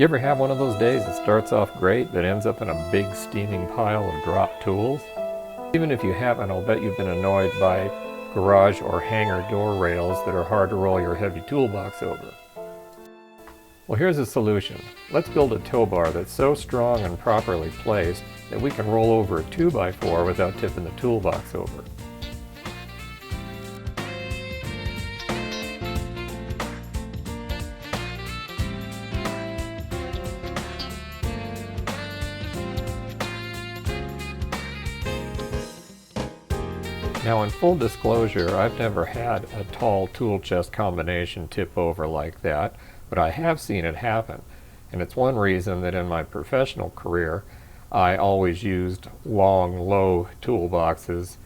You ever have one of those days that starts off great but ends up in a big steaming pile of dropped tools? Even if you haven't, I'll bet you've been annoyed by garage or hangar door rails that are hard to roll your heavy toolbox over. Well, here's a solution. Let's build a tow bar that's so strong and properly placed that we can roll over a 2x4 without tipping the toolbox over. Now, in full disclosure, I've never had a tall tool chest combination tip over like that, but I have seen it happen. And it's one reason that in my professional career, I always used long, low toolboxes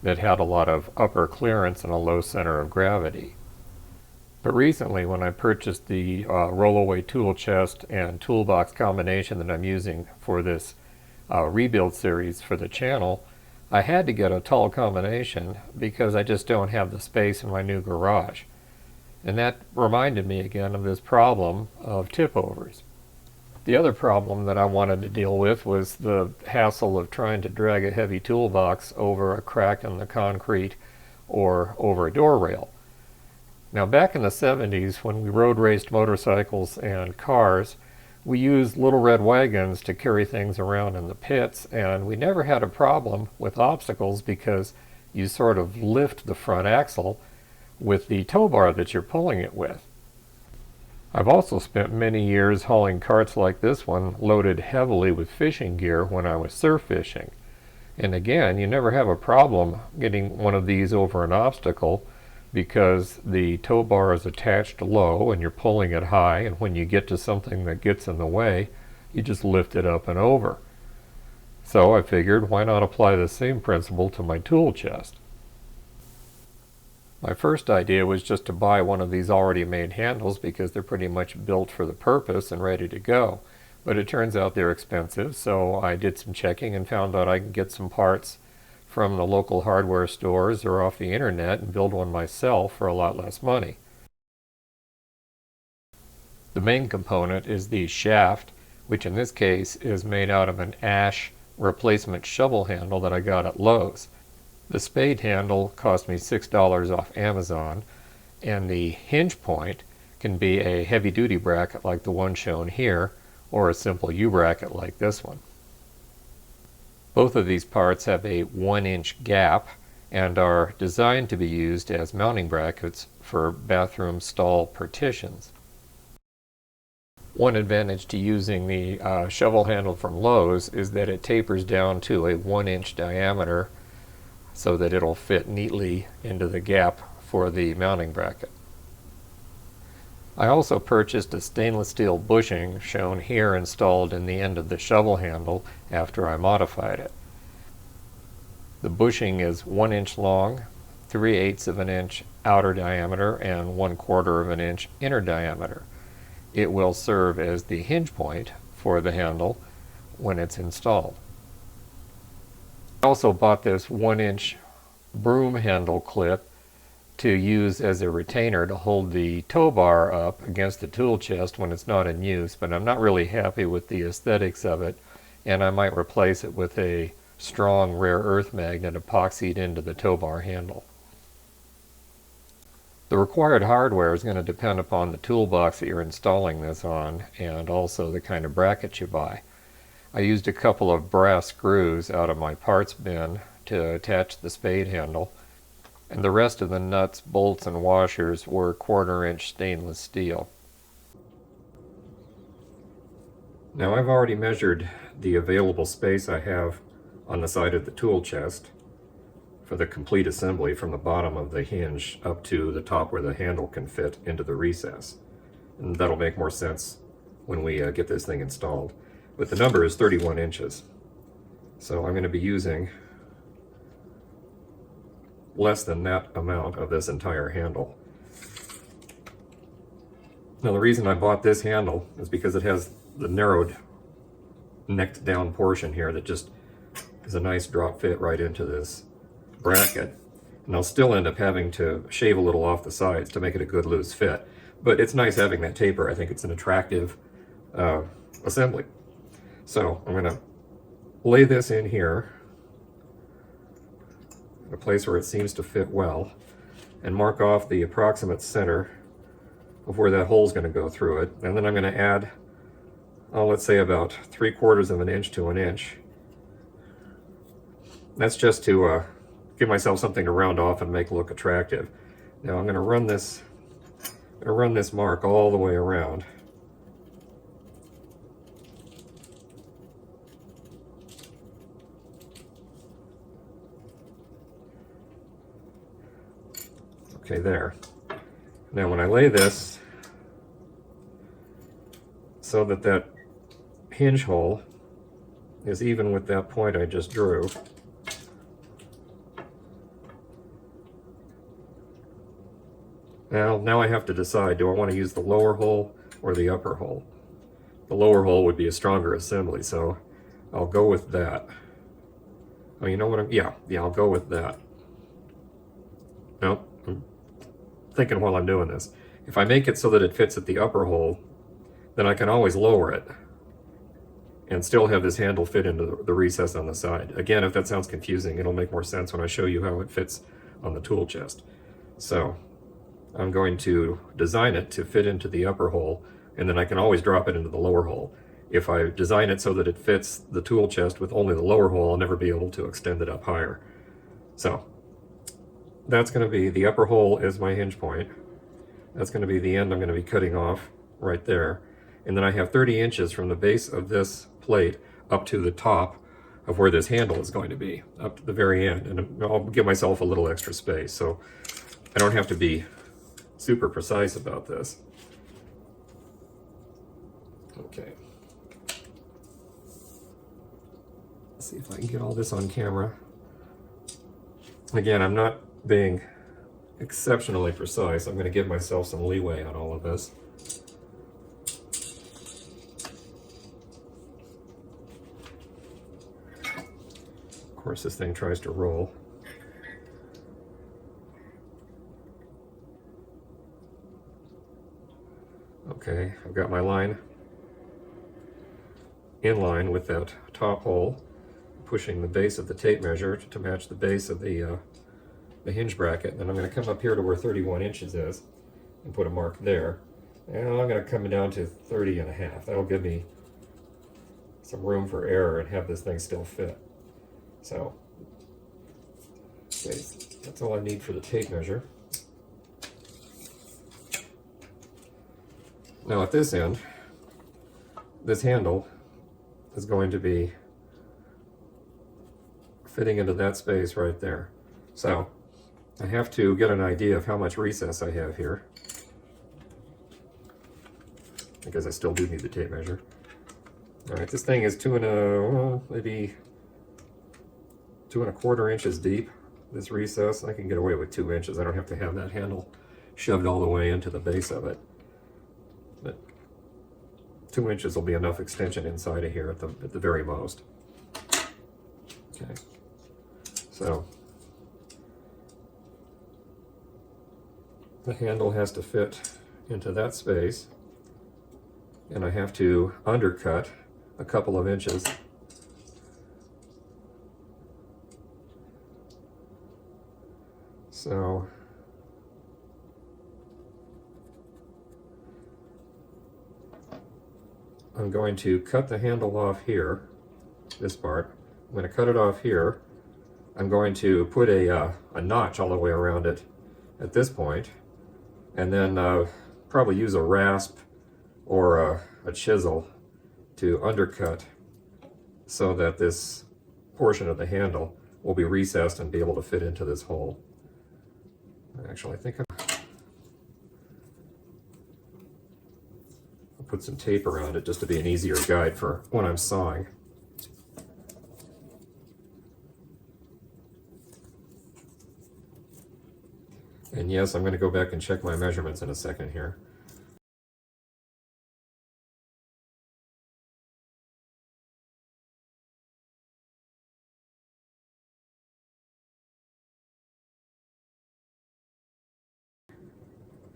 that had a lot of upper clearance and a low center of gravity. But recently, when I purchased the rollaway tool chest and toolbox combination that I'm using for this rebuild series for the channel, I had to get a tall combination because I just don't have the space in my new garage. And that reminded me again of this problem of tip overs. The other problem that I wanted to deal with was the hassle of trying to drag a heavy toolbox over a crack in the concrete or over a door rail. Now, back in the 70s, when we road raced motorcycles and cars, we used little red wagons to carry things around in the pits, and we never had a problem with obstacles because you sort of lift the front axle with the tow bar that you're pulling it with. I've also spent many years hauling carts like this one loaded heavily with fishing gear when I was surf fishing. And again, you never have a problem getting one of these over an obstacle because the tow bar is attached low and you're pulling it high, and when you get to something that gets in the way, you just lift it up and over. So I figured, why not apply the same principle to my tool chest? My first idea was just to buy one of these already made handles because they're pretty much built for the purpose and ready to go. But it turns out they're expensive, so I did some checking and found out I can get some parts from the local hardware stores or off the internet and build one myself for a lot less money. The main component is the shaft, which in this case is made out of an ash replacement shovel handle that I got at Lowe's. The spade handle cost me $6 off Amazon, and the hinge point can be a heavy-duty bracket like the one shown here, or a simple U-bracket like this one. Both of these parts have a 1-inch gap and are designed to be used as mounting brackets for bathroom stall partitions. One advantage to using the shovel handle from Lowe's is that it tapers down to a 1-inch diameter so that it'll fit neatly into the gap for the mounting bracket. I also purchased a stainless steel bushing shown here installed in the end of the shovel handle after I modified it. The bushing is 1 inch long, 3/8 of an inch outer diameter, and 1/4 of an inch inner diameter. It will serve as the hinge point for the handle when it's installed. I also bought this 1-inch broom handle clip to use as a retainer to hold the tow bar up against the tool chest when it's not in use, but I'm not really happy with the aesthetics of it, and I might replace it with a strong rare earth magnet epoxied into the tow bar handle. The required hardware is going to depend upon the toolbox that you're installing this on and also the kind of bracket you buy. I used a couple of brass screws out of my parts bin to attach the spade handle, and the rest of the nuts, bolts, and washers were 1/4-inch stainless steel. Now, I've already measured the available space I have on the side of the tool chest for the complete assembly from the bottom of the hinge up to the top where the handle can fit into the recess. And that'll make more sense when we get this thing installed. But the number is 31 inches. So I'm going to be using less than that amount of this entire handle. Now, the reason I bought this handle is because it has the narrowed necked down portion here that just is a nice drop fit right into this bracket. And I'll still end up having to shave a little off the sides to make it a good loose fit. But it's nice having that taper. I think it's an attractive assembly. So I'm going to lay this in here, a place where it seems to fit well, and mark off the approximate center of where that hole is going to go through it. And then I'm going to add, oh, let's say about 3/4 of an inch to an inch. That's just to give myself something to round off and make look attractive. Now I'm going to run this mark all the way around. Okay, there. Now when I lay this so that that hinge hole is even with that point I just drew, now I have to decide, do I want to use the lower hole or the upper hole? The lower hole would be a stronger assembly, so I'll go with that. Oh, you know what yeah, I'll go with that. No, I'm thinking while I'm doing this. If I make it so that it fits at the upper hole, then I can always lower it and still have this handle fit into the recess on the side. Again, if that sounds confusing, it'll make more sense when I show you how it fits on the tool chest. So I'm going to design it to fit into the upper hole, and then I can always drop it into the lower hole. If I design it so that it fits the tool chest with only the lower hole, I'll never be able to extend it up higher. So that's going to be, the upper hole is my hinge point. That's going to be the end I'm going to be cutting off right there. And then I have 30 inches from the base of this plate up to the top of where this handle is going to be, up to the very end. And I'll give myself a little extra space, so I don't have to be super precise about this. Okay. Let's see if I can get all this on camera. Again, I'm not being exceptionally precise. I'm going to give myself some leeway on all of this. Of course, this thing tries to roll. Okay, I've got my line in line with that top hole, pushing the base of the tape measure to match the base of the hinge bracket. Then I'm going to come up here to where 31 inches is and put a mark there. And I'm going to come down to 30.5. That'll give me some room for error and have this thing still fit. So, okay, that's all I need for the tape measure. Now at this end, this handle is going to be fitting into that space right there. So I have to get an idea of how much recess I have here, because I still do need the tape measure. All right, this thing is maybe 2¼ inches deep, this recess. I can get away with 2 inches. I don't have to have that handle shoved all the way into the base of it. But 2 inches will be enough extension inside of here at the very most. Okay, so the handle has to fit into that space, and I have to undercut a couple of inches. So I'm going to cut the handle off here, this part. I'm going to cut it off here. I'm going to put a notch all the way around it at this point, and then probably use a rasp or a chisel to undercut so that this portion of the handle will be recessed and be able to fit into this hole. Actually, I think I'll put some tape around it just to be an easier guide for when I'm sawing. And yes, I'm going to go back and check my measurements in a second here.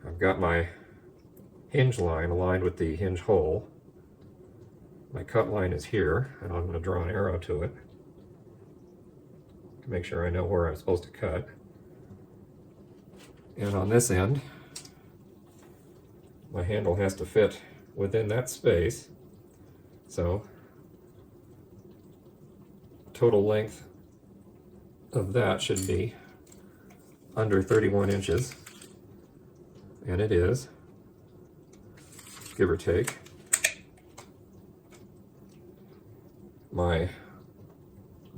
I've got my hinge line aligned with the hinge hole, My cut line is here, and I'm going to draw an arrow to it to make sure I know where I'm supposed to cut. And on this end, my handle has to fit within that space. So total length of that should be under 31 inches, and it is, give or take. My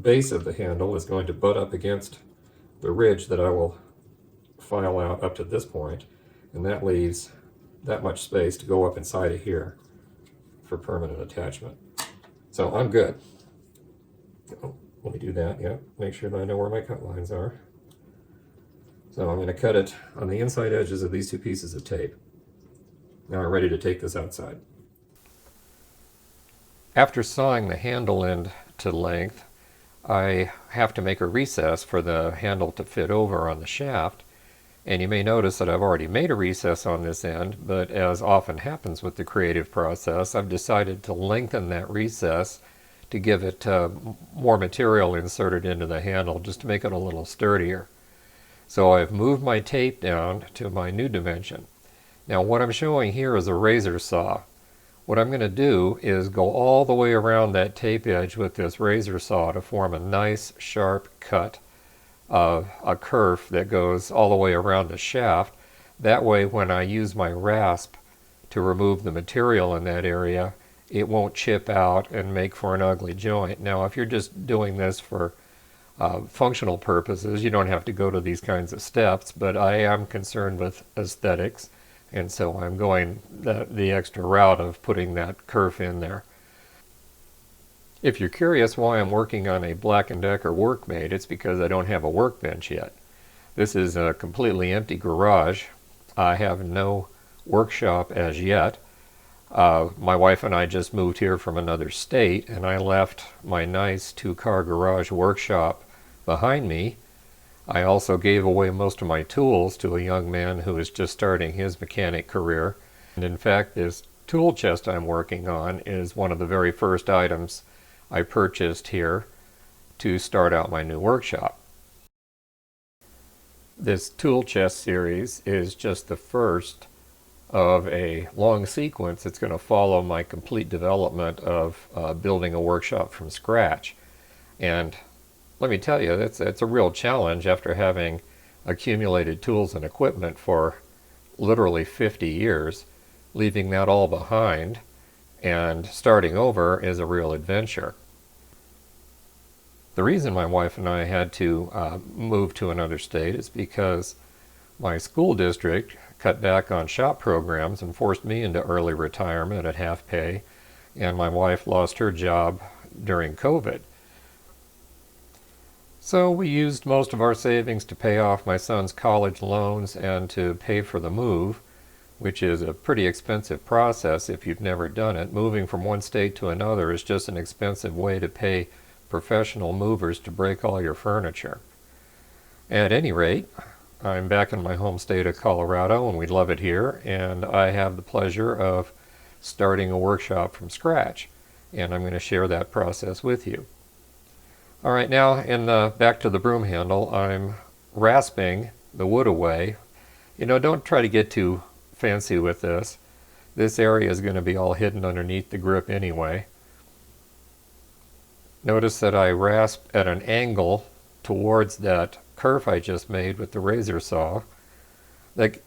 base of the handle is going to butt up against the ridge that I will file out up to this point, and that leaves that much space to go up inside of here for permanent attachment. So I'm good. Oh, let me do that, yeah. Make sure that I know where my cut lines are. So I'm going to cut it on the inside edges of these two pieces of tape. Now I'm ready to take this outside. After sawing the handle end to length, I have to make a recess for the handle to fit over on the shaft. And you may notice that I've already made a recess on this end, but as often happens with the creative process, I've decided to lengthen that recess to give it more material inserted into the handle, just to make it a little sturdier. So I've moved my tape down to my new dimension. Now what I'm showing here is a razor saw. What I'm going to do is go all the way around that tape edge with this razor saw to form a nice sharp cut, a kerf that goes all the way around the shaft. That way when I use my rasp to remove the material in that area, it won't chip out and make for an ugly joint. Now if you're just doing this for functional purposes, you don't have to go to these kinds of steps, but I am concerned with aesthetics, and so I'm going the extra route of putting that kerf in there. If you're curious why I'm working on a Black & Decker Workmate, it's because I don't have a workbench yet. This is a completely empty garage. I have no workshop as yet. My wife and I just moved here from another state, and I left my nice two-car garage workshop behind me. I also gave away most of my tools to a young man who is just starting his mechanic career. And in fact, this tool chest I'm working on is one of the very first items I purchased here to start out my new workshop. This tool chest series is just the first of a long sequence that's going to follow my complete development of building a workshop from scratch. And let me tell you, it's a real challenge after having accumulated tools and equipment for literally 50 years. Leaving that all behind and starting over is a real adventure. The reason my wife and I had to move to another state is because my school district cut back on shop programs and forced me into early retirement at half pay, and my wife lost her job during COVID. So we used most of our savings to pay off my son's college loans and to pay for the move, which is a pretty expensive process if you've never done it. Moving from one state to another is just an expensive way to pay professional movers to break all your furniture. At any rate, I'm back in my home state of Colorado, and we love it here, and I have the pleasure of starting a workshop from scratch, and I'm going to share that process with you. All right, now back to the broom handle, I'm rasping the wood away. You know, don't try to get too fancy with this. This area is going to be all hidden underneath the grip anyway. Notice that I rasp at an angle towards that kerf I just made with the razor saw. That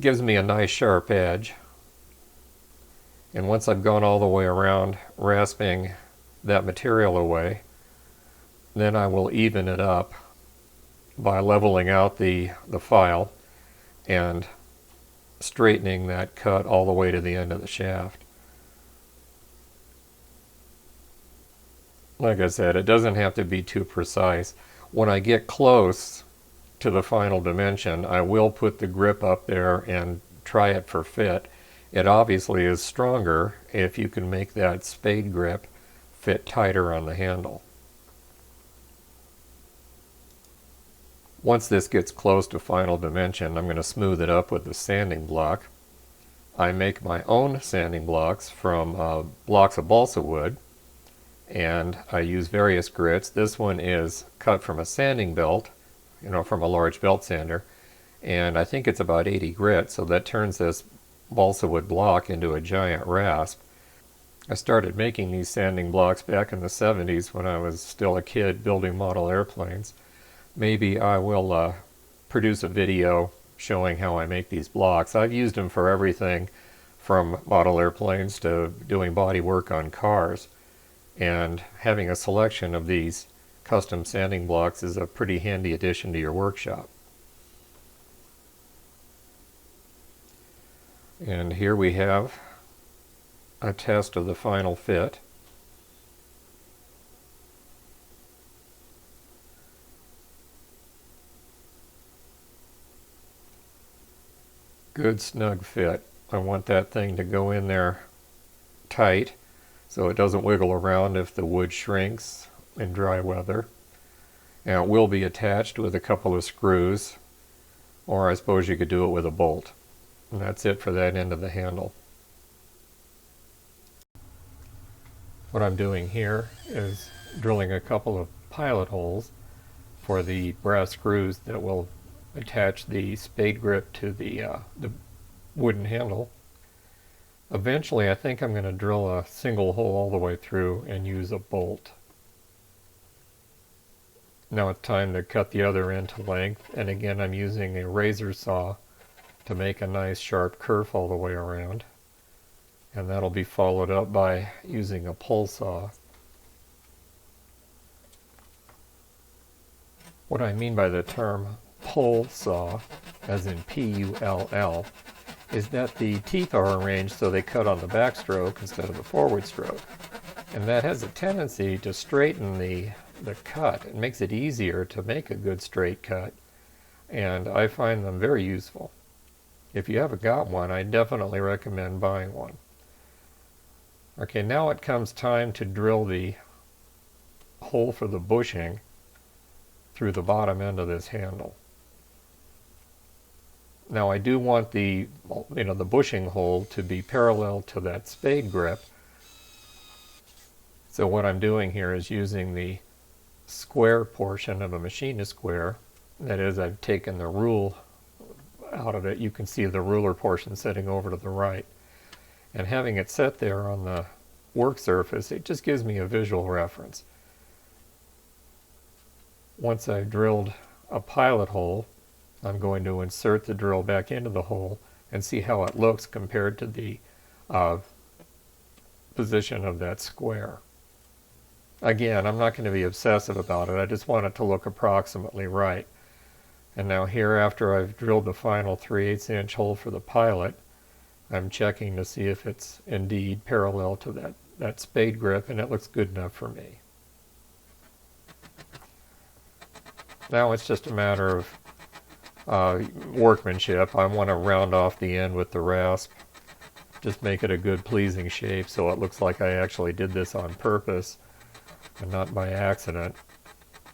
gives me a nice sharp edge. And once I've gone all the way around rasping that material away, then I will even it up by leveling out the file and straightening that cut all the way to the end of the shaft. Like I said, it doesn't have to be too precise. When I get close to the final dimension, I will put the grip up there and try it for fit. It obviously is stronger if you can make that spade grip fit tighter on the handle. Once this gets close to final dimension, I'm going to smooth it up with the sanding block. I make my own sanding blocks from blocks of balsa wood, and I use various grits. This one is cut from a sanding belt, from a large belt sander, and I think it's about 80 grit, so that turns this balsa wood block into a giant rasp. I started making these sanding blocks back in the 70s when I was still a kid building model airplanes. Maybe I will produce a video showing how I make these blocks. I've used them for everything from model airplanes to doing body work on cars. And having a selection of these custom sanding blocks is a pretty handy addition to your workshop. And here we have a test of the final fit. Good snug fit. I want that thing to go in there tight so it doesn't wiggle around if the wood shrinks in dry weather. And it will be attached with a couple of screws, or I suppose you could do it with a bolt. And that's it for that end of the handle. What I'm doing here is drilling a couple of pilot holes for the brass screws that will attach the spade grip to the wooden handle. Eventually I think I'm going to drill a single hole all the way through and use a bolt. Now it's time to cut the other end to length, and again I'm using a razor saw to make a nice sharp kerf all the way around, and that'll be followed up by using a pull saw. What I mean by the term pull saw, as in P-U-L-L, is that the teeth are arranged so they cut on the backstroke instead of the forward stroke. And that has a tendency to straighten the cut. It makes it easier to make a good straight cut, and I find them very useful. If you haven't got one, I definitely recommend buying one. Okay, now it comes time to drill the hole for the bushing through the bottom end of this handle. Now I do want the bushing hole to be parallel to that spade grip. So what I'm doing here is using the square portion of a machinist square. That is, I've taken the rule out of it. You can see the ruler portion sitting over to the right. And having it set there on the work surface, it just gives me a visual reference. Once I've drilled a pilot hole, I'm going to insert the drill back into the hole and see how it looks compared to the position of that square. Again, I'm not going to be obsessive about it. I just want it to look approximately right. And now here, after I've drilled the final 3/8 inch hole for the pilot, I'm checking to see if it's indeed parallel to that spade grip, and it looks good enough for me. Now it's just a matter of workmanship. I want to round off the end with the rasp, just make it a good pleasing shape so it looks like I actually did this on purpose and not by accident.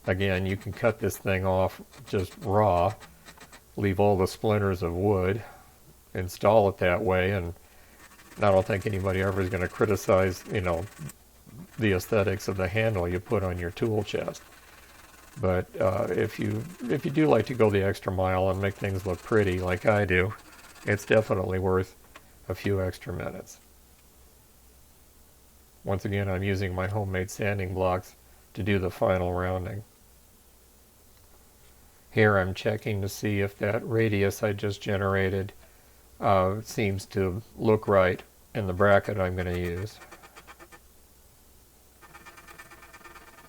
Again, you can cut this thing off just raw, leave all the splinters of wood, install it that way, and I don't think anybody ever is going to criticize, the aesthetics of the handle you put on your tool chest. But if you do like to go the extra mile and make things look pretty like I do, it's definitely worth a few extra minutes. Once again, I'm using my homemade sanding blocks to do the final rounding. Here I'm checking to see if that radius I just generated seems to look right in the bracket I'm going to use.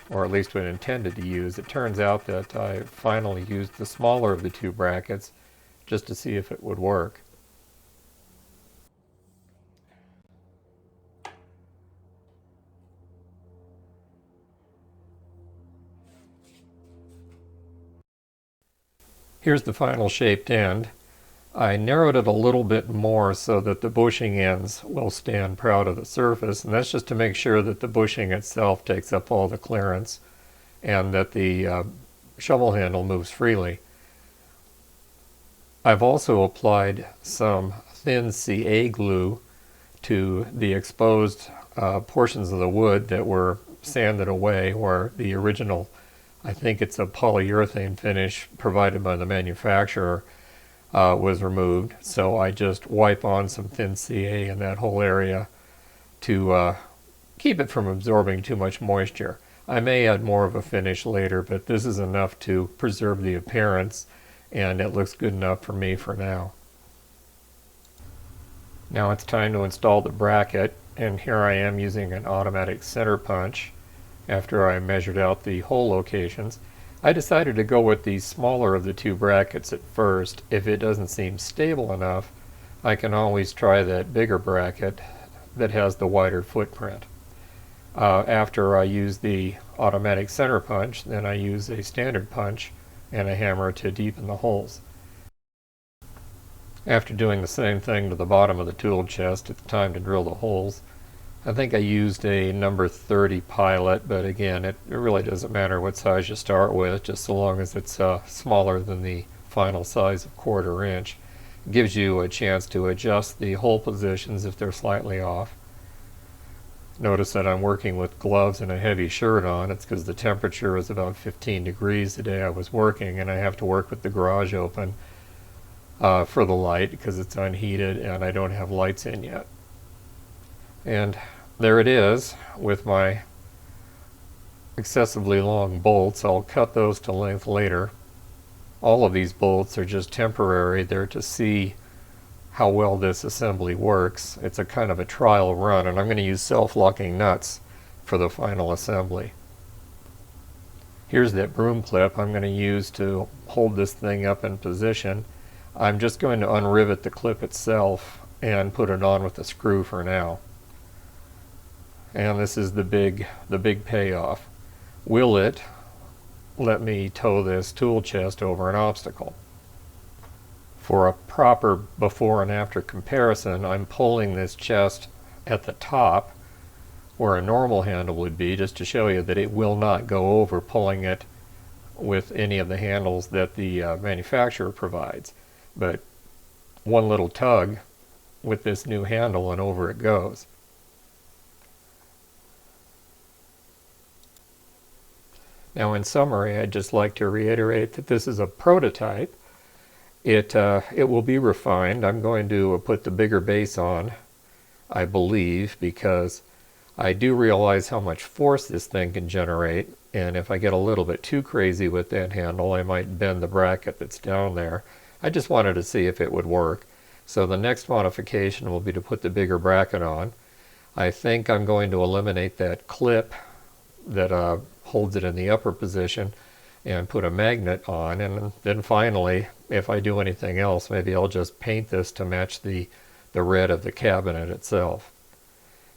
Or at least what I intended to use. It turns out that I finally used the smaller of the two brackets just to see if it would work. Here's the final shaped end. I narrowed it a little bit more so that the bushing ends will stand proud of the surface, and that's just to make sure that the bushing itself takes up all the clearance and that the shovel handle moves freely. I've also applied some thin CA glue to the exposed portions of the wood that were sanded away, or the original, I think it's a polyurethane finish provided by the manufacturer, was removed. So I just wipe on some thin CA in that whole area to keep it from absorbing too much moisture. I may add more of a finish later, but this is enough to preserve the appearance, and it looks good enough for me for now. Now it's time to install the bracket, and here I am using an automatic center punch after I measured out the hole locations. I decided to go with the smaller of the two brackets at first. If it doesn't seem stable enough, I can always try that bigger bracket that has the wider footprint. After I use the automatic center punch, then I use a standard punch and a hammer to deepen the holes. After doing the same thing to the bottom of the tool chest, it's time to drill the holes. I think I used a number 30 pilot, but again, it really doesn't matter what size you start with, just so long as it's smaller than the final size of 1/4 inch. It gives you a chance to adjust the hole positions if they're slightly off. Notice that I'm working with gloves and a heavy shirt on. It's because the temperature is about 15 degrees the day I was working, and I have to work with the garage open for the light because it's unheated and I don't have lights in yet. And there it is with my excessively long bolts. I'll cut those to length later. All of these bolts are just temporary. They're to see how well this assembly works. It's a kind of a trial run, and I'm going to use self-locking nuts for the final assembly. Here's that broom clip I'm going to use to hold this thing up in position. I'm just going to unrivet the clip itself and put it on with a screw for now. And this is the big payoff. Will it let me tow this tool chest over an obstacle? For a proper before and after comparison, I'm pulling this chest at the top where a normal handle would be, just to show you that it will not go over pulling it with any of the handles that the manufacturer provides. But one little tug with this new handle and over it goes. Now in summary, I'd just like to reiterate that this is a prototype. It will be refined. I'm going to put the bigger base on, I believe, because I do realize how much force this thing can generate, and if I get a little bit too crazy with that handle, I might bend the bracket that's down there. I just wanted to see if it would work. So the next modification will be to put the bigger bracket on. I think I'm going to eliminate that clip that holds it in the upper position and put a magnet on, and then finally, if I do anything else, maybe I'll just paint this to match the red of the cabinet itself.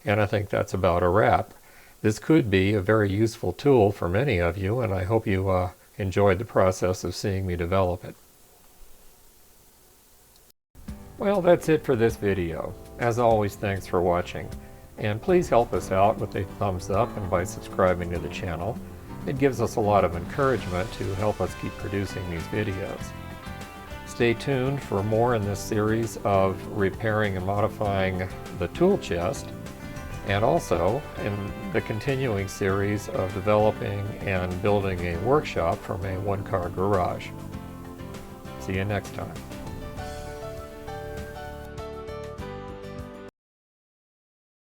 And I think that's about a wrap. This could be a very useful tool for many of you, and I hope you enjoyed the process of seeing me develop it. Well, that's it for this video. As always, thanks for watching. And please help us out with a thumbs up and by subscribing to the channel. It gives us a lot of encouragement to help us keep producing these videos. Stay tuned for more in this series of repairing and modifying the tool chest, and also in the continuing series of developing and building a workshop from a one-car garage. See you next time.